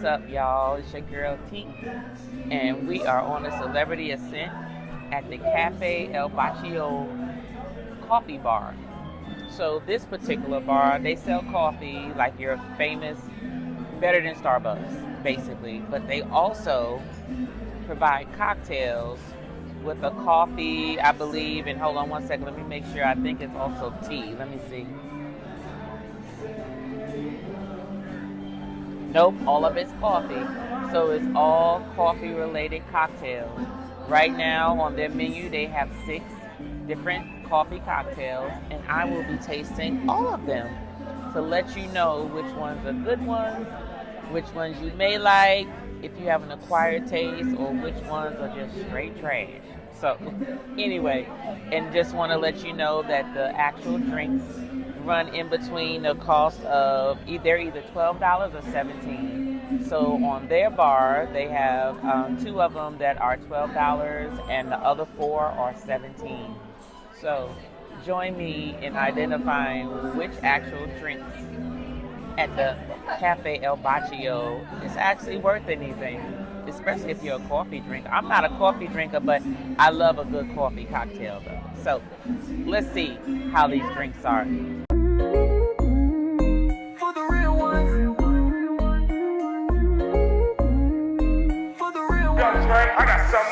What's up, y'all? It's your girl T, and we are on a Celebrity Ascent at the Cafe el Bacio coffee bar. So this particular bar, they sell coffee like your famous, better than Starbucks, basically. But they also provide cocktails with a coffee, I believe. And hold on one second, let me make sure. I think it's also tea. Let me see. Nope, all of it's coffee. So it's all coffee-related cocktails. Right now on their menu, they have 6 different coffee cocktails, and I will be tasting all of them to let you know which ones are good ones, which ones you may like if you have an acquired taste, or which ones are just straight trash. So anyway, and just want to let you know that the actual drinks run in between the cost of either $12 or $17. So on their bar, they have 2 of them that are $12, and the other 4 are $17. So join me in identifying which actual drinks at the Cafe El Bacio is actually worth anything, especially if you're a coffee drinker. I'm not a coffee drinker, but I love a good coffee cocktail though. So let's see how these drinks are.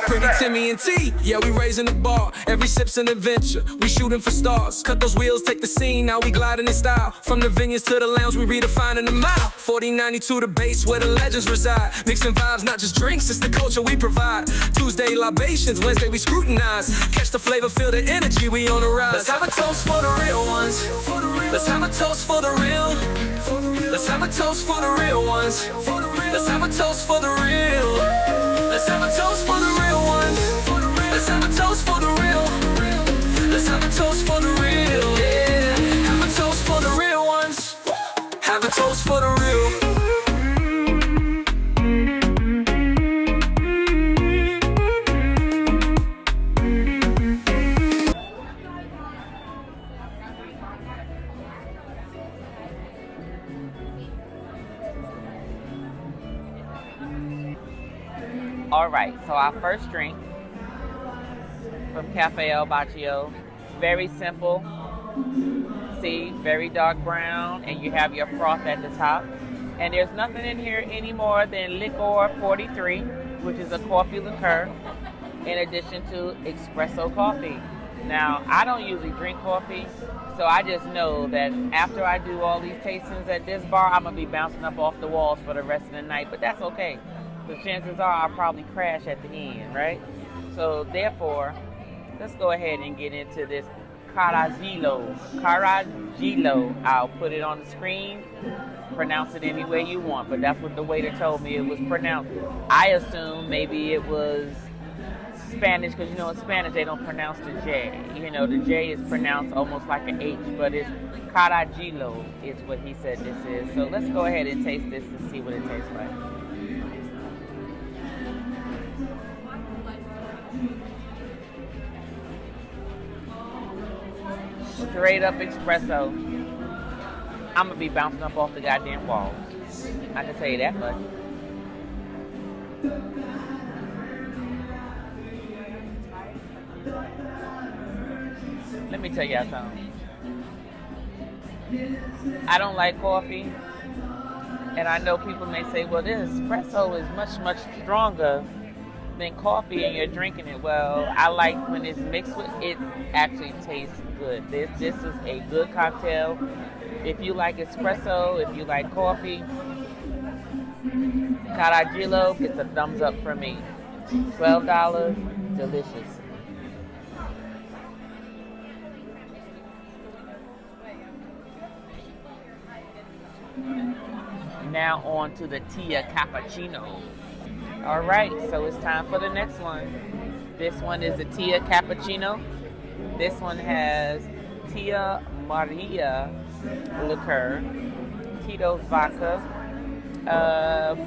Pretty Timmy and T, yeah, we raising the bar. Every sip's an adventure, we shooting for stars. Cut those wheels, take the scene, now we gliding in style. From the vineyards to the lounge, we redefining the mile. 4092 the base, where the legends reside. Mixing vibes, not just drinks, it's the culture we provide. Tuesday, libations, Wednesday, we scrutinize. Catch the flavor, feel the energy, we on the rise. Let's have a toast for the real ones. Let's have a toast for the real. Let's have a toast for the real ones. Let's have a toast for the real. Let's have a toast for the real ones. Let's have a toast for the real. Let's have a toast for the real. Yeah. Have a toast for the real ones. Have a toast for the real. All right, so our first drink from Cafe El Bacio, very simple. See, very dark brown, and you have your froth at the top. And there's nothing in here any more than Liquor 43, which is a coffee liqueur, in addition to espresso coffee. Now, I don't usually drink coffee, so I just know that after I do all these tastings at this bar, I'm going to be bouncing up off the walls for the rest of the night, but that's okay. The chances are I'll probably crash at the end, right? So therefore, let's go ahead and get into this Caragilo. I'll put it on the screen. Pronounce it any way you want, but that's what the waiter told me it was pronounced. I assume maybe it was Spanish, because in Spanish they don't pronounce the J. The J is pronounced almost like an H, but it's Caragilo is what he said this is. So let's go ahead and taste this and see what it tastes like. Straight up espresso. I'm gonna be bouncing up off the goddamn walls. I can tell you that much. Let me tell y'all something. I don't like coffee, and I know people may say, well, this espresso is much, much stronger than coffee and you're drinking it. Well, I like when it's mixed with it, actually tastes good. This is a good cocktail. If you like espresso, if you like coffee, Caragilo gets a thumbs up for me. $12, delicious. Now on to the Tia Cappuccino. All right, so it's time for the next one. This one is a Tia Cappuccino. This one has Tia Maria liqueur, Tito's vodka,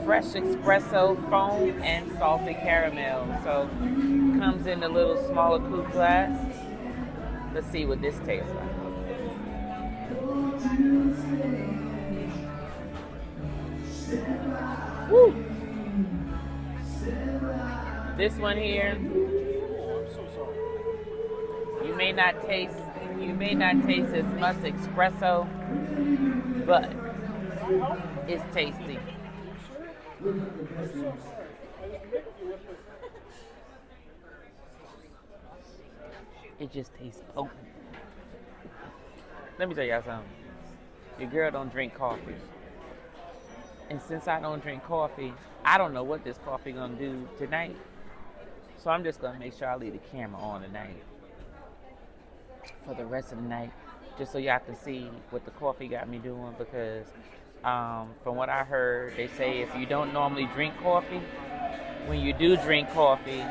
fresh espresso foam, and salted caramel. So comes in a little smaller coupe glass. Let's see what this tastes like. Woo. This one here, you may not taste as much espresso, but it's tasty. It just tastes potent. Let me tell y'all something. Your girl don't drink coffee. And since I don't drink coffee, I don't know what this coffee gonna do tonight. So I'm just gonna make sure I leave the camera on tonight for the rest of the night, just so y'all can see what the coffee got me doing. Because from what I heard, they say if you don't normally drink coffee, when you do drink coffee,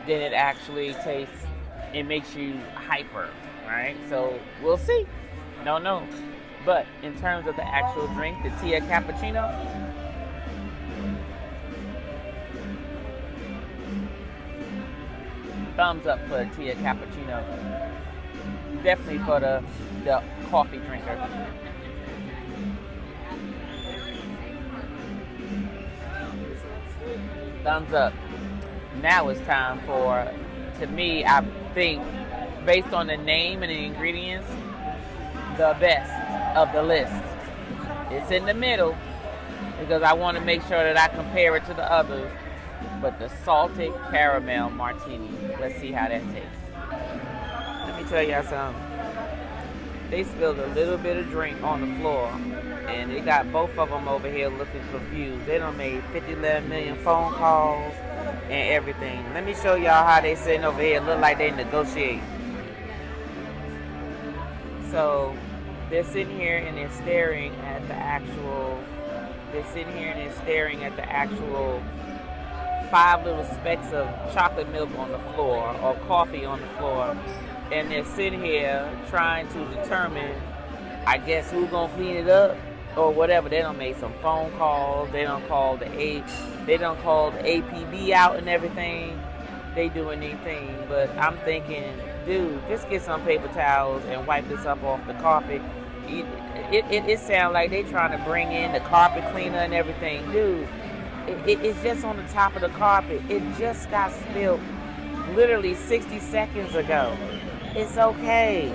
then it actually tastes, it makes you hyper, right? So we'll see. Don't know. But in terms of the actual drink, the tea cappuccino, thumbs up for the tea cappuccino. Definitely for the coffee drinker. Thumbs up. Now it's time for, to me, I think, based on the name and the ingredients, the best of the list. It's in the middle because I want to make sure that I compare it to the others. But the salted caramel martini, let's see how that tastes. Let me tell y'all something. They spilled a little bit of drink on the floor, and they got both of them over here looking confused. They done made 11 million phone calls and everything. Let me show y'all how they sitting over here. Look like they negotiate. So they're sitting here and they're staring at the actual. They're sitting here and they're staring at the actual 5 little specks of chocolate milk on the floor or coffee on the floor, and they're sitting here trying to determine, I guess, who's gonna clean it up or whatever. They done made some phone calls. They done called the APB out and everything. They doing their thing, but I'm thinking, dude, just get some paper towels and wipe this up off the carpet. It sounds like they trying to bring in the carpet cleaner and everything, dude. It's just on the top of the carpet. It just got spilled literally 60 seconds ago. It's okay.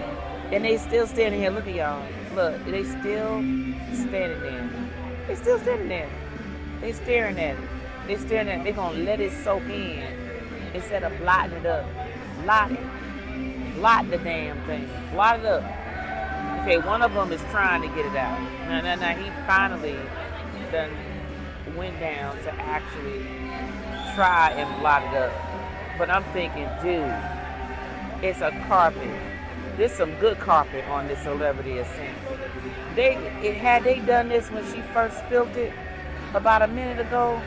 And they still standing here. Look at y'all. Look, they still standing there. They still standing there. They staring at it. They staring at it. They're going to let it soak in instead of blotting it up. Blot it. Blot the damn thing. Blot it up. Okay, one of them is trying to get it out. Now, he finally done went down to actually try and blot it up. But I'm thinking, dude, it's a carpet. There's some good carpet on this Celebrity Ascent. Had they done this when she first spilled it about a minute ago,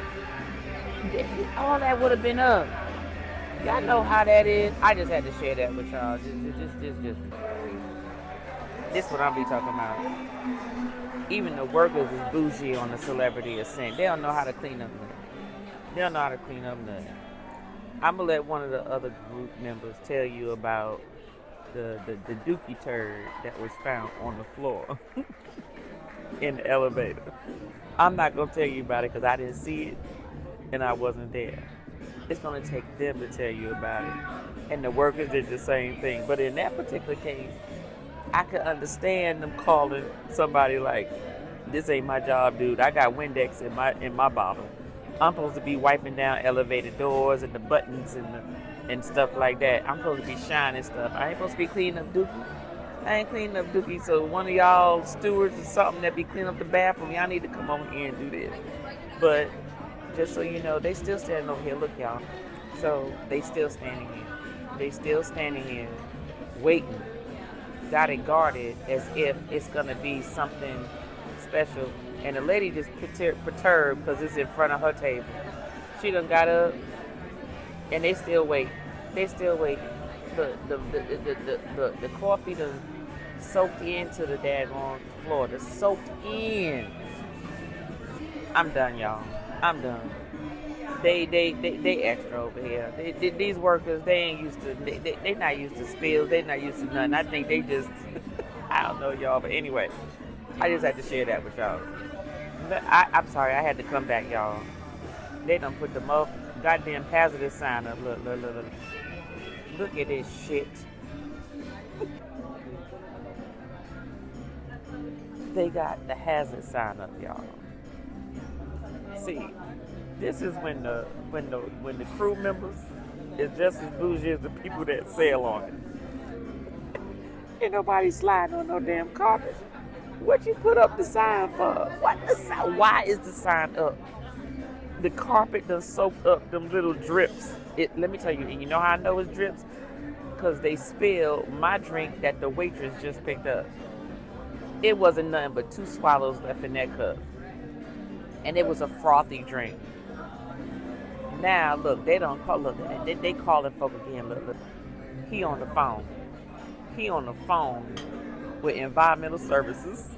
all that would have been up. Y'all know how that is. I just had to share that with y'all. Just. This is what I'll be talking about. Even the workers is bougie on the Celebrity Ascent. They don't know how to clean up nothing. I'm going to let one of the other group members tell you about the dookie turd that was found on the floor in the elevator. I'm not going to tell you about it because I didn't see it and I wasn't there. It's going to take them to tell you about it. And the workers did the same thing. But in that particular case, I could understand them calling somebody like, this ain't my job, dude. I got Windex in my bottle. I'm supposed to be wiping down elevator doors and the buttons and stuff like that. I'm supposed to be shining stuff. I ain't supposed to be cleaning up dookie. I ain't cleaning up dookie. So one of y'all stewards or something that be cleaning up the bathroom, y'all need to come over here and do this. But just so you know, they still standing over here. Look, y'all. So they still standing here. Waiting. Got it guarded as if it's going to be something special. And the lady just perturbed because it's in front of her table. She done got up and they still wait. The coffee done soaked into the daggone floor. The soaked in. I'm done, y'all. I'm done. They extra over here. These workers, they ain't used to. They not used to spills. They not used to nothing. I think they just. I don't know, y'all. But anyway, I just had to share that with y'all. I'm sorry, I had to come back, y'all. They done put the goddamn hazardous sign up. Look, look, look, look. Look at this shit. They got the hazard sign up, y'all. See, this is when the crew members is just as bougie as the people that sail on it. Ain't nobody sliding on no damn carpet. What you put up the sign for? What the sign? Why is the sign up? The carpet done soaked up them little drips. Let me tell you, and you know how I know it's drips? Because they spilled my drink that the waitress just picked up. It wasn't nothing but 2 swallows left in that cup. And it was a frothy drink. Now, look, they don't call, look, they calling folk again, look. He on the phone. He on the phone with environmental services.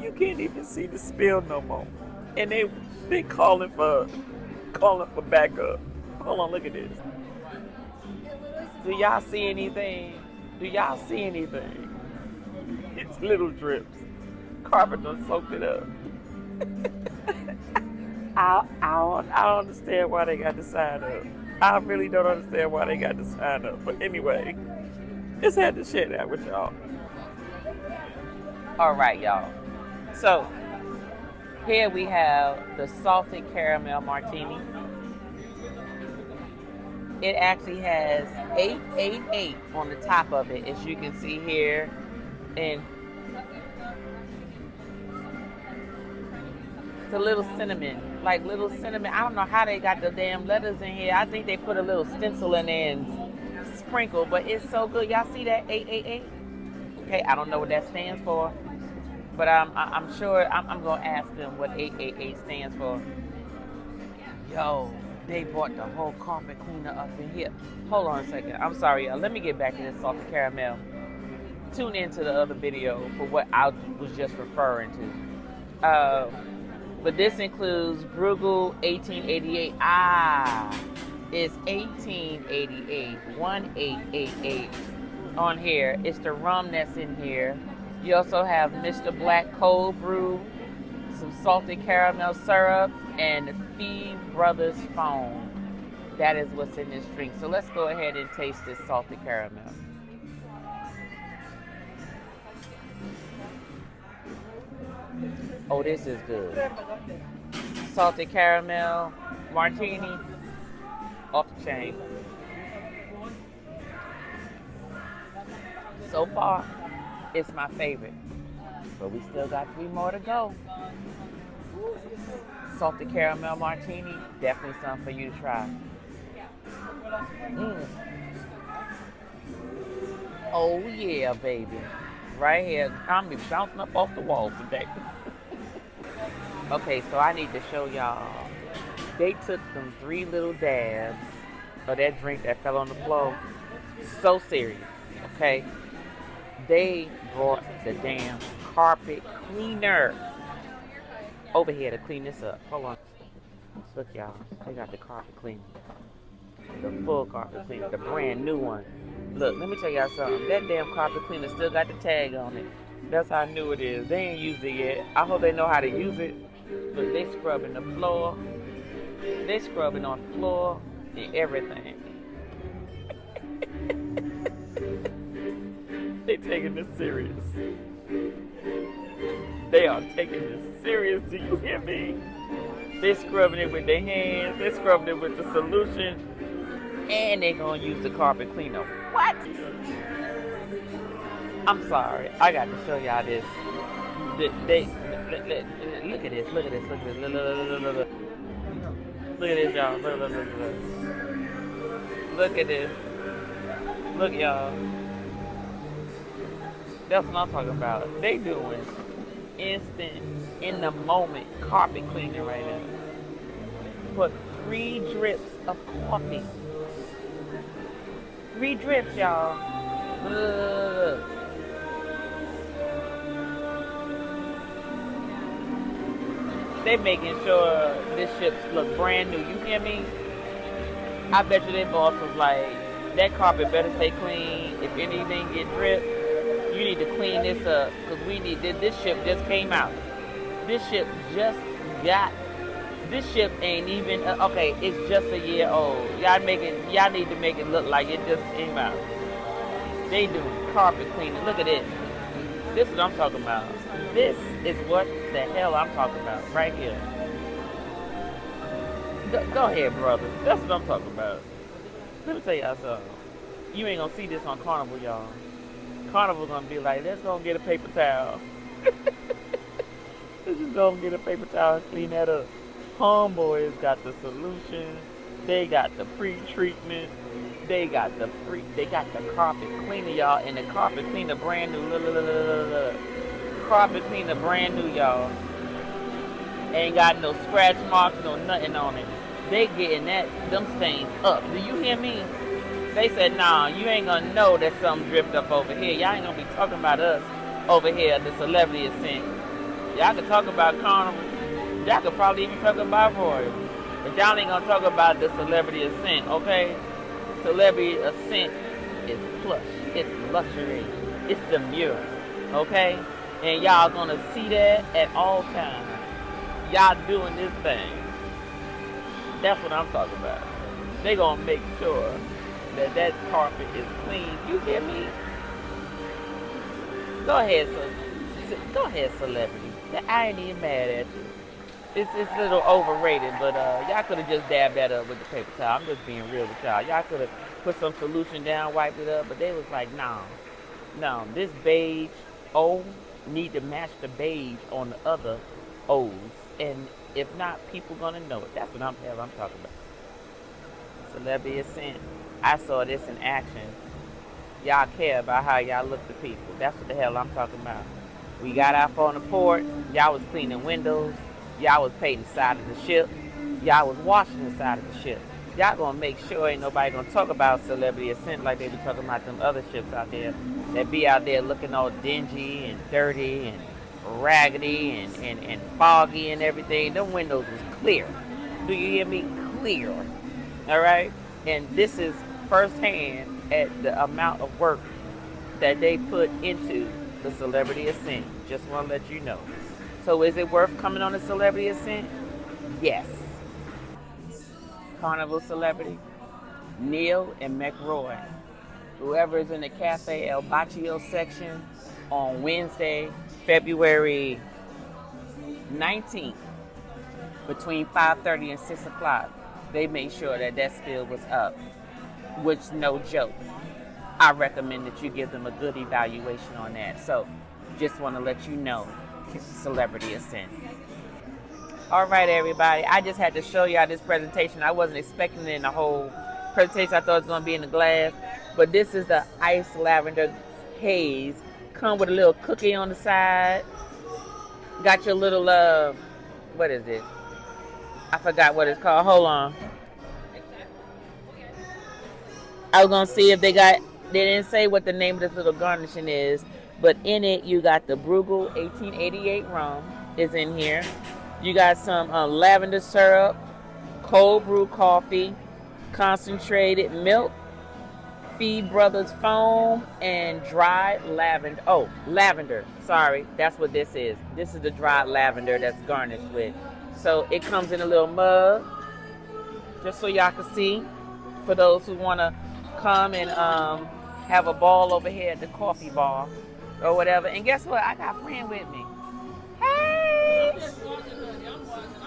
You can't even see the spill no more. And they calling for backup. Hold on, look at this. Do y'all see anything? Do y'all see anything? It's little drips. Carpet done soaked it up. I don't understand why they got the sign up. I really don't understand why they got the sign up. But anyway, just had to share that with y'all. All right, y'all. So here we have the salted caramel martini. It actually has 888 on the top of it, as you can see here. And it's a little cinnamon, like little cinnamon. I don't know how they got the damn letters in here. I think they put a little stencil in there and sprinkle, but it's so good. Y'all see that 888? Okay, I don't know what that stands for, but I'm sure I'm gonna ask them what 888 stands for. Yo, they brought the whole carpet cleaner up in here. Hold on a second. I'm sorry, y'all. Let me get back to this salted caramel. Tune into the other video for what I was just referring to. But this includes Bruegel 1888. It's 1888, 1888 on here. It's the rum that's in here. You also have Mr. Black Cold Brew, some salted caramel syrup, and Fee Brothers foam. That is what's in this drink. So let's go ahead and taste this salted caramel. Oh, this is good. Salted caramel martini, off the chain. So far, it's my favorite, but we still got 3 more to go. Salted caramel martini, definitely something for you to try. Oh yeah, baby. Right here, I'm be bouncing up off the wall today. Okay, so I need to show y'all. They took them 3 little dabs of that drink that fell on the floor. So serious, okay? They brought the damn carpet cleaner over here to clean this up. Hold on. Look, y'all. They got the carpet cleaner. The full carpet cleaner. The brand new one. Look, let me tell y'all something. That damn carpet cleaner still got the tag on it. That's how new it is. They ain't used it yet. I hope they know how to use it. Look, they scrubbing the floor. They scrubbing on the floor and everything. They taking this serious. They are taking this serious. Do you hear me? They scrubbing it with their hands. They scrubbing it with the solution. And they gonna use the carpet cleaner. What? I'm sorry. I got to show y'all this. Look at this. Look at this. Look at this. Look. Look at this, y'all. Look. Look at this. Look, y'all. That's what I'm talking about. They doing instant, in the moment carpet cleaning right now. Put 3 drips of coffee. 3 drips, y'all. Look. They making sure this shit look brand new. You hear me? I bet you their boss was like, that carpet better stay clean. If anything get dripped, You need to clean this up because we need this ship just came out. This ship just got. This ship ain't even okay. It's just a year old. Y'all need to make it look like it just came out. They do carpet cleaning. Look at this. This is what I'm talking about. This is what the hell I'm talking about right here. Go ahead, brother. That's what I'm talking about. Let me tell y'all something. You ain't gonna see this on Carnival, y'all. Carnival gonna be like, let's go get a paper towel. Let's just go get a paper towel and clean that up. Homeboys got the solution. They got the pre-treatment. They got the carpet cleaner, y'all, and the carpet cleaner brand new. Carpet cleaner brand new, y'all. Ain't got no scratch marks, no nothing on it. They getting them stains up. Do you hear me? They said, nah, you ain't gonna know that something dripped up over here. Y'all ain't gonna be talking about us over here at the Celebrity Ascent. Y'all can talk about Carnival. Y'all could probably even talk about Royal. But y'all ain't gonna talk about the Celebrity Ascent, okay? Celebrity Ascent is plush. It's luxury. It's demure, okay? And y'all gonna see that at all times. Y'all doing this thing. That's what I'm talking about. They gonna make sure that carpet is clean. You hear me? Go ahead, celebrity. I ain't even mad at you. It's a little overrated, but y'all could have just dabbed that up with the paper towel. I'm just being real with y'all. Y'all could have put some solution down, wiped it up, but they was like, no, this beige O need to match the beige on the other O's, and if not, people gonna know it. That's what I'm talking about. Celebrity Ascent. I saw this in action. Y'all care about how y'all look to people. That's what the hell I'm talking about. We got out on the port. Y'all was cleaning windows. Y'all was painting the side of the ship. Y'all was washing the side of the ship. Y'all gonna make sure ain't nobody gonna talk about Celebrity Ascent like they be talking about them other ships out there that be out there looking all dingy and dirty and raggedy and foggy and everything. Them windows was clear. Do you hear me? Clear. All right? And this is firsthand at the amount of work that they put into the Celebrity Ascent. Just want to let you know. So is it worth coming on the Celebrity Ascent? Yes. Carnival celebrity, Neil and McRoy. Whoever is in the Cafe el Bacio section on Wednesday, February 19th, between 5:30 and 6 o'clock, they made sure that spill was up, which no joke. I recommend that you give them a good evaluation on that. So just want to let you know, Celebrity Ascent. All right, everybody. I just had to show y'all this presentation. I wasn't expecting it in the whole presentation. I thought it was going to be in the glass. But this is the iced lavender haze. Come with a little cookie on the side. Got your little, what is it? I forgot what it's called. Hold on. I was going to see if they didn't say what the name of this little garnishing is. But in it, you got the Bruegel 1888 rum is in here. You got some lavender syrup, cold brew coffee, concentrated milk, Feed Brothers foam, and dried lavender. Oh, lavender. Sorry, that's what this is. This is the dried lavender that's garnished with. So it comes in a little mug, just so y'all can see. For those who want to come and have a ball over here at the coffee bar or whatever. And guess what? I got a friend with me. Hey!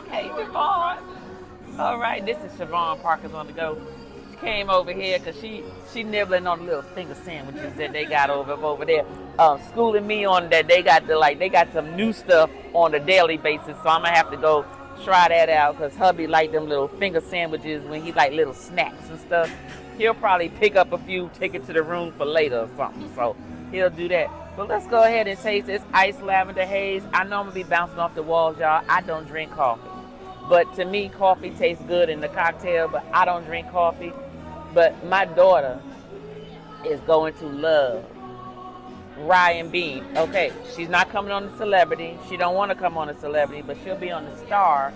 Hey, Siobhan. All right, this is Siobhan Parker's on the go. She came over here because she nibbling on the little finger sandwiches that they got over there, schooling me on that they got some new stuff on a daily basis. So I'm gonna have to go try that out because hubby like them little finger sandwiches when he like little snacks and stuff. He'll probably pick up a few, take it to the room for later or something. So he'll do that. But let's go ahead and taste this iced lavender haze. I know I'm gonna be bouncing off the walls, y'all. I don't drink coffee. But to me, coffee tastes good in the cocktail, but I don't drink coffee. But my daughter is going to love rye and bean. Okay, she's not coming on the Celebrity. She don't want to come on the Celebrity, but she'll be on the Star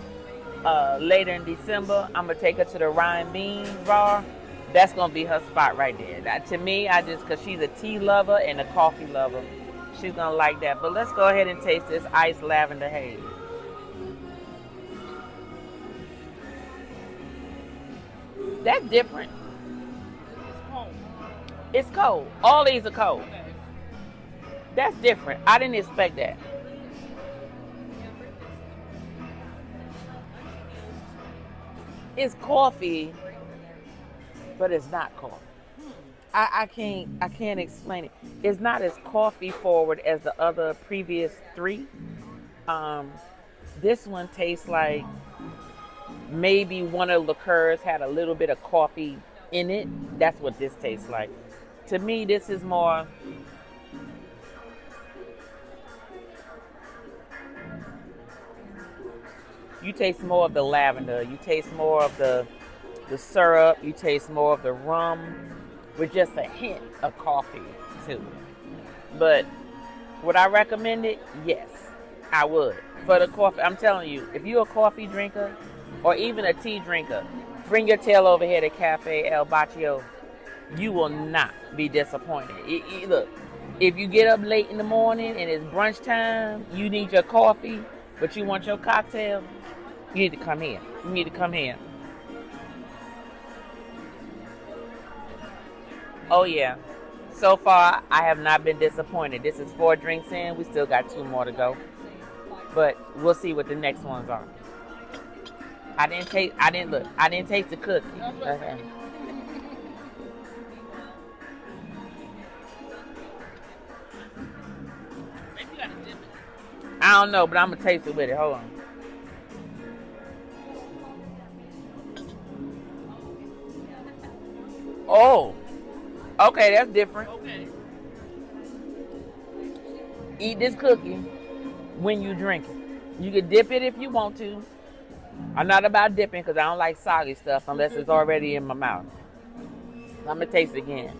later in December. I'm gonna take her to the rye and bean bar. That's gonna be her spot right there. To me, because she's a tea lover and a coffee lover, She's gonna like that. But let's go ahead and taste this iced lavender haze. That's different. It's cold. All these are cold. That's different. I didn't expect that. It's coffee, but it's not coffee. I can't explain it. It's not as coffee forward as the other previous three. This one tastes like maybe one of the liqueurs had a little bit of coffee in it. That's what this tastes like. To me, this is more. You taste more of the lavender. You taste more of the syrup. You taste more of the rum with just a hint of coffee too. But would I recommend it? Yes, I would. For the coffee, I'm telling you, if you're a coffee drinker or even a tea drinker, bring your tail over here to Cafe El Bacio. You will not be disappointed. Look, if you get up late in the morning and it's brunch time, you need your coffee, but you want your cocktail, you need to come here. You need to come here. Oh yeah. So far, I have not been disappointed. This is 4 drinks in. We still got 2 more to go. But we'll see what the next ones are. I didn't taste the cookie. Okay. I don't know, but I'm gonna taste it with it. Hold on. Oh, okay, that's different. Okay. Eat this cookie when you drink it. You can dip it if you want to. I'm not about dipping because I don't like soggy stuff unless it's already in my mouth. I'm gonna taste it again.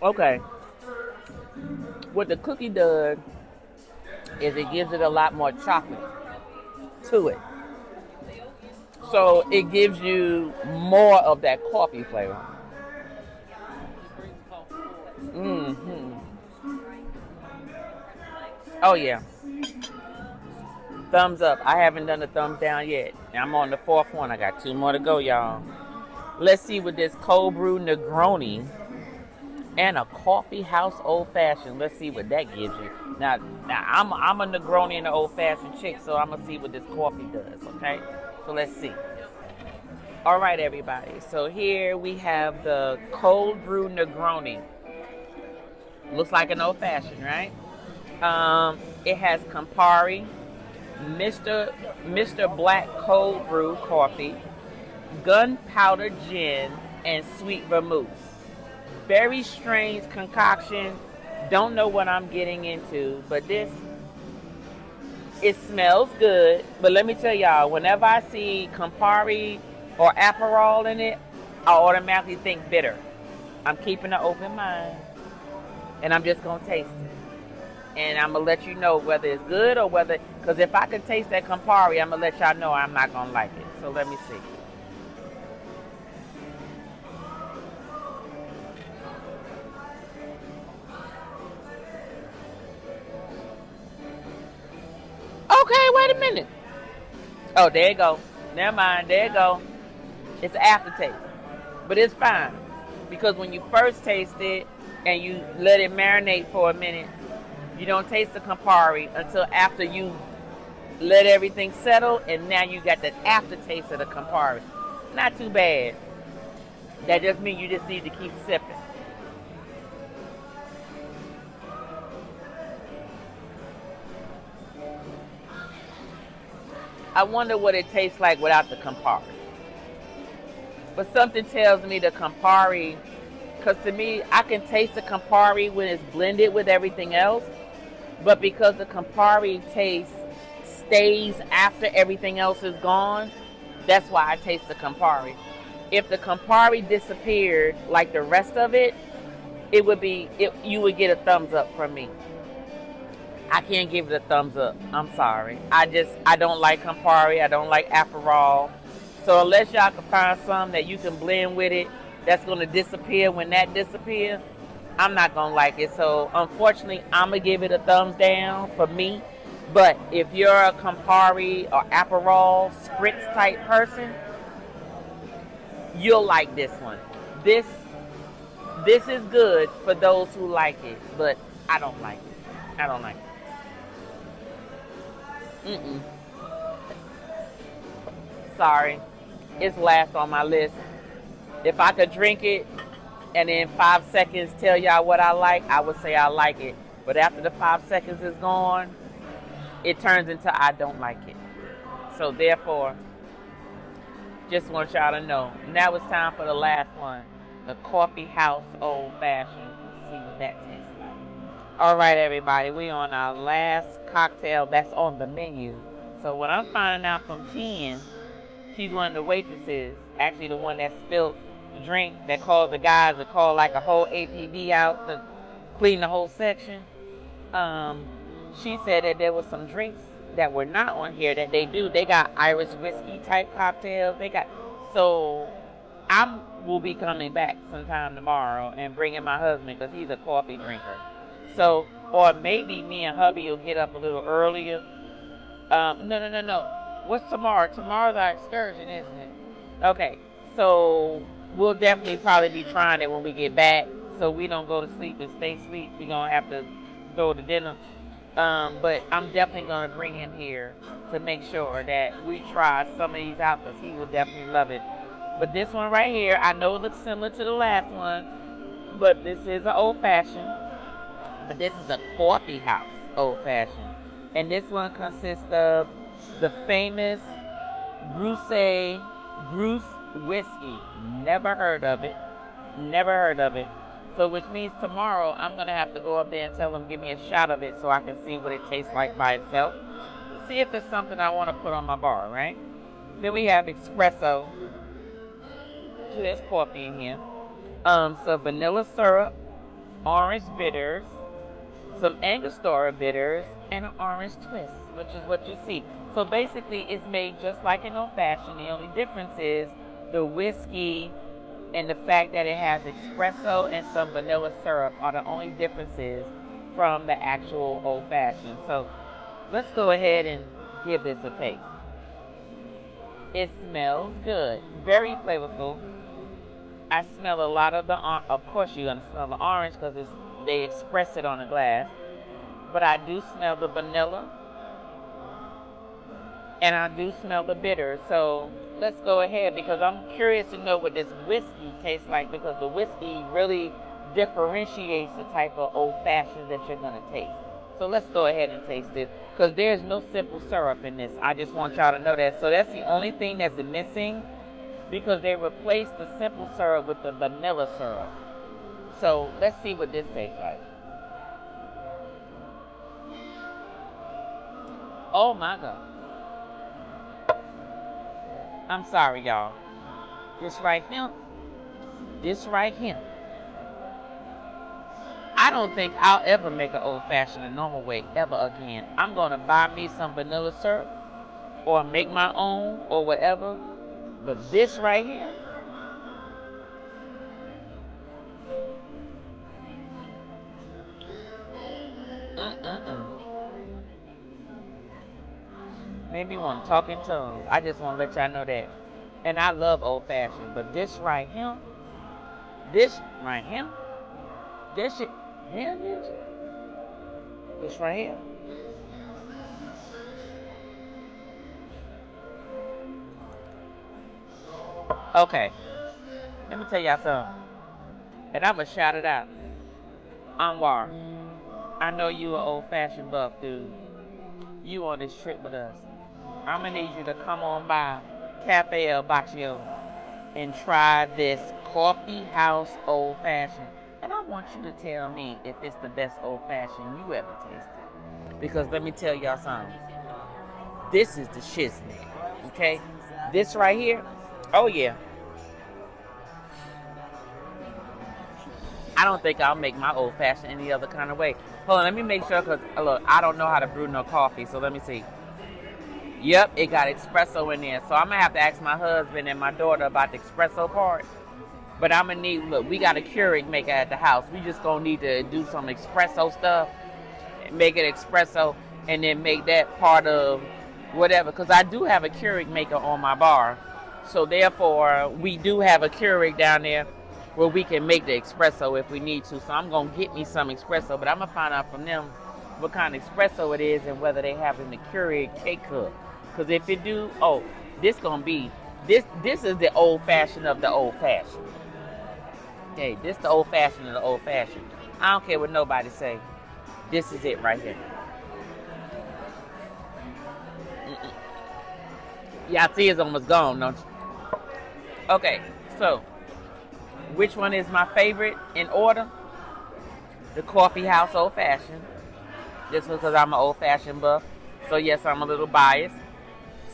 Okay. What the cookie does is it gives it a lot more chocolate to it. So it gives you more of that coffee flavor. Mm-hmm. Oh yeah. Thumbs up. I haven't done the thumbs down yet. I'm on the 4th one. I got 2 more to go, y'all. Let's see what this cold brew Negroni and a coffee house old fashioned. Let's see what that gives you. Now I'm a Negroni and an old fashioned chick, so I'm gonna see what this coffee does. Okay, so let's see. All right, everybody. So here we have the cold brew Negroni. Looks like an old fashioned, right? It has Campari, Mr. Black cold brew coffee, gunpowder gin, and sweet vermouth. Very strange concoction. Don't know what I'm getting into, but it smells good. But let me tell y'all, whenever I see Campari or Aperol in it, I automatically think bitter. I'm keeping an open mind, and I'm just gonna taste it. And I'm gonna let you know whether it's good or whether, because if I can taste that Campari, I'm gonna let y'all know I'm not gonna like it. So let me see. Okay, wait a minute. Oh, there you go. Never mind. There you go. It's aftertaste. But it's fine. Because when you first taste it and you let it marinate for a minute, you don't taste the Campari until after you let everything settle, and now you got that aftertaste of the Campari. Not too bad. That just means you just need to keep sipping. I wonder what it tastes like without the Campari. But something tells me the Campari, because to me, I can taste the Campari when it's blended with everything else. But because the Campari taste stays after everything else is gone, that's why I taste the Campari. If the Campari disappeared like the rest of it, you would get a thumbs up from me. I can't give it a thumbs up. I'm sorry. I don't like Campari. I don't like Aperol. So unless y'all can find some that you can blend with it, that's going to disappear when that disappears, I'm not going to like it. So unfortunately, I'm going to give it a thumbs down for me. But if you're a Campari or Aperol spritz type person, you'll like this one. This is good for those who like it, but I don't like it. I don't like it. Sorry. It's last on my list. If I could drink it and in 5 seconds tell y'all what I like, I would say I like it. But after the 5 seconds is gone, it turns into I don't like it. So therefore, just want y'all to know. Now it's time for the last one. The Coffee House Old Fashioned. Let's see what that tastes like. Alright everybody, we on our last cocktail that's on the menu. So what I'm finding out from Ken, she's one of the waitresses, actually the one that spilled the drink, that called the guys that called like a whole APB out to clean the whole section. She said that there was some drinks that were not on here that they do. They got Irish whiskey type cocktails. So I will be coming back sometime tomorrow and bringing my husband because he's a coffee drinker. So, or maybe me and hubby will get up a little earlier. No. What's tomorrow? Tomorrow's our excursion, isn't it? Okay, so we'll definitely probably be trying it when we get back, so we don't go to sleep and stay asleep. We're gonna have to go to dinner. But I'm definitely gonna bring him here to make sure that we try some of these out because he will definitely love it. But this one right here, I know it looks similar to the last one, but this is an old fashioned. But this is a coffee house old fashioned. And this one consists of the famous Bruce whiskey. Never heard of it. Never heard of it. So which means tomorrow I'm going to have to go up there and tell them give me a shot of it so I can see what it tastes like by itself. See if it's something I want to put on my bar, right? Then we have espresso. So there's coffee in here. So vanilla syrup, orange bitters, some Angostura bitters, and an orange twist, which is what you see. So basically, it's made just like an old fashioned. The only difference is the whiskey and the fact that it has espresso and some vanilla syrup are the only differences from the actual old fashioned. So let's go ahead and give this a taste. It smells good, very flavorful. I smell a lot of of course you're gonna smell the orange because they express it on the glass. But I do smell the vanilla and I do smell the bitter. So let's go ahead because I'm curious to know what this whiskey tastes like because the whiskey really differentiates the type of old fashioned that you're gonna taste. So let's go ahead and taste it because there's no simple syrup in this. I just want y'all to know that. So that's the only thing that's missing because they replaced the simple syrup with the vanilla syrup. So let's see what this tastes like. Oh my God. I'm sorry, y'all. This right here. I don't think I'll ever make an old fashioned a normal way ever again. I'm going to buy me some vanilla syrup or make my own or whatever. But this right here. Made me want to talk in tongues. I just want to let y'all know that. And I love old fashioned. But this right here. This right here. This shit. Yeah, bitch. This right here. Okay. Let me tell y'all something. And I'm going to shout it out. Anwar, I know you an old-fashioned buff, dude. You on this trip with us. I'm going to need you to come on by Cafe el Bacio and try this coffee house old-fashioned. And I want you to tell me if it's the best old-fashioned you ever tasted. Because let me tell y'all something. This is the shiznit, okay? This right here, oh yeah. I don't think I'll make my old fashioned any other kind of way. Hold on, let me make sure because look, I don't know how to brew no coffee, so let me see. Yep, it got espresso in there. So I'm gonna have to ask my husband and my daughter about the espresso part. But I'm gonna need, look, we got a Keurig maker at the house. We just gonna need to do some espresso stuff, make it espresso, and then make that part of whatever. Because I do have a Keurig maker on my bar. So therefore, we do have a Keurig down there where we can make the espresso if we need to. So I'm gonna get me some espresso, but I'm gonna find out from them what kind of espresso it is and whether they have it in the Keurig K-Cup. Because if it do, oh, this gonna be, this is the old-fashioned of the old-fashioned. Hey, this the old-fashioned of the old-fashioned. I don't care what nobody say. This is it right here. Y'all see it's almost gone, don't you? Okay, so which one is my favorite in order? The Coffee House Old Fashioned. This was because I'm an old fashioned buff. So yes, I'm a little biased.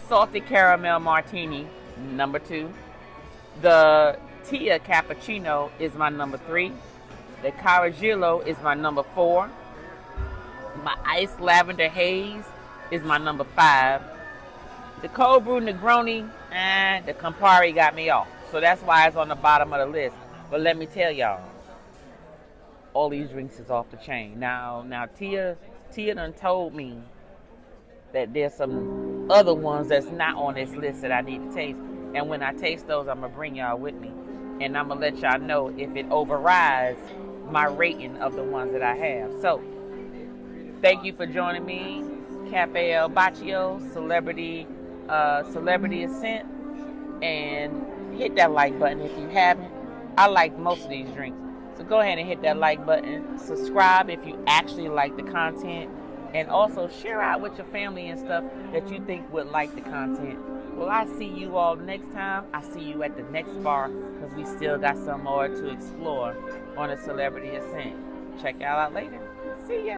Salted Caramel Martini, number 2. The Tia Cappuccino is my number 3. The Caragello is my number 4. My Iced Lavender Haze is my number 5. The Cold Brew Negroni and the Campari got me off. So that's why it's on the bottom of the list. But let me tell y'all, all these drinks is off the chain. Now Tia done told me that there's some other ones that's not on this list that I need to taste. And when I taste those, I'm going to bring y'all with me. And I'm going to let y'all know if it overrides my rating of the ones that I have. So, thank you for joining me. Cafe el Bacio, Celebrity Ascent. And hit that like button if you haven't. I like most of these drinks. So go ahead and hit that like button. Subscribe if you actually like the content. And also share out with your family and stuff that you think would like the content. Well, I see you all next time. I see you at the next bar because we still got some more to explore on a Celebrity Ascent. Check y'all out later. See ya.